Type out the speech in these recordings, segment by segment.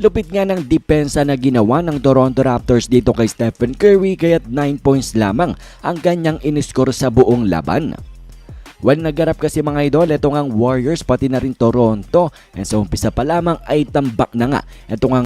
Lupit nga ng depensa na ginawa ng Toronto Raptors dito kay Stephen Curry kaya't 9 points lamang ang kanyang iniscore sa buong laban. Well, naggarap kasi mga idol, ito ngang Warriors pati na rin Toronto, and sa umpisa pa lamang ay tambak na nga ito ngang.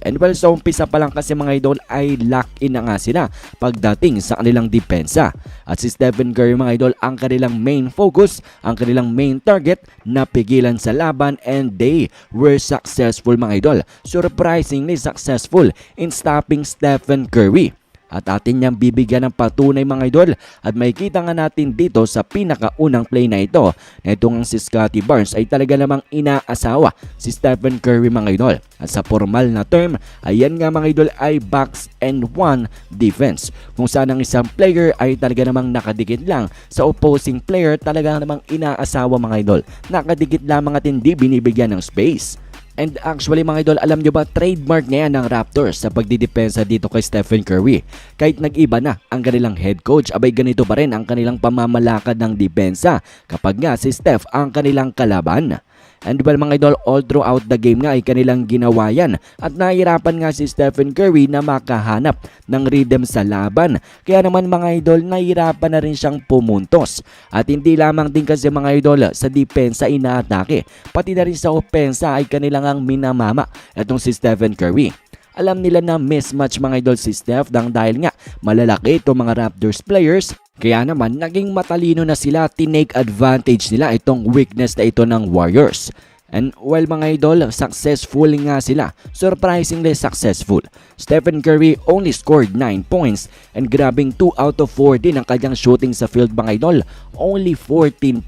And well, sa umpisa pa lang kasi mga idol ay lock-in na nga sila pagdating sa kanilang depensa. At si Stephen Curry mga idol ang kanilang main focus, ang kanilang main target na pigilan sa laban, and they were successful mga idol. Surprisingly successful in stopping Stephen Curry. At atin niyang bibigyan ng patunay mga idol, at makikita nga natin dito sa pinakaunang play na ito na itong si Scottie Barnes ay talaga namang inaasawa si Stephen Curry mga idol. At sa formal na term, ayan nga mga idol ay box and one defense, kung saan ang isang player ay talaga namang nakadikit lang sa opposing player, talaga namang inaasawa mga idol, nakadikit lamang at hindi binibigyan ng space. And actually mga idol, alam nyo ba, trademark na yan ng Raptors sa pagdidepensa dito kay Stephen Curry. Kahit nag-iba na ang kanilang head coach, abay ganito pa rin ang kanilang pamamalakad ng depensa kapag nga si Steph ang kanilang kalaban. And well mga idol, all throughout the game nga ay kanilang ginawa yan, at nahihirapan nga si Stephen Curry na makahanap ng rhythm sa laban. Kaya naman mga idol, nahihirapan na rin siyang pumuntos. At hindi lamang din kasi mga idol sa depensa inaatake, pati na rin sa opensa ay kanilang ang minamama itong si Stephen Curry. Alam nila na mismatch mga idol si Steph dahil nga malalaki itong mga Raptors players. Kaya naman naging matalino na sila, tinake advantage nila itong weakness na ito ng Warriors. And well mga idol, successful nga sila. Surprisingly successful. Stephen Curry only scored 9 points and grabbing 2 out of 4 din ang kanyang shooting sa field mga idol. Only 14%.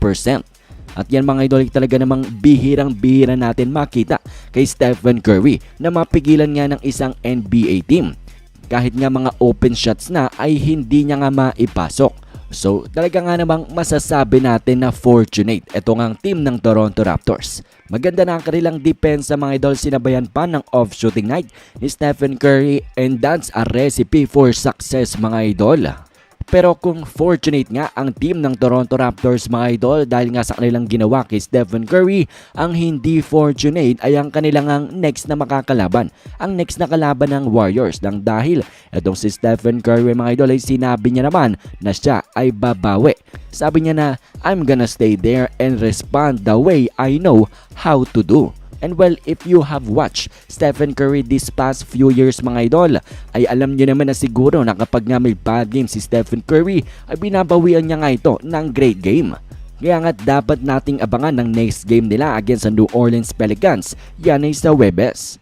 At yan mga idol, talaga namang bihirang-bihira natin makita kay Stephen Curry na mapigilan nga ng isang NBA team. Kahit nga mga open shots na ay hindi niya nga maipasok. So talaga nga namang masasabi natin na fortunate ito ngang team ng Toronto Raptors. Maganda na ang kanilang depensa mga idol, sinabayan pa ng off-shooting night ni Stephen Curry, and that's a recipe for success mga idol. Pero kung fortunate nga ang team ng Toronto Raptors mga idol dahil nga sa kanilang ginawa kay Stephen Curry, ang hindi fortunate ay ang kanilang ang next na makakalaban. Ang next na kalaban ng Warriors, dahil itong si Stephen Curry mga idol ay sinabi niya naman na siya ay babawi. Sabi niya na, I'm gonna stay there and respond the way I know how to do. And well, if you have watched Stephen Curry this past few years mga idol, ay alam nyo naman na siguro na kapag nga may bad game si Stephen Curry, ay binabawian niya nga ito ng great game. Kaya nga dapat nating abangan ng next game nila against the New Orleans Pelicans. Yan ay sa Webes.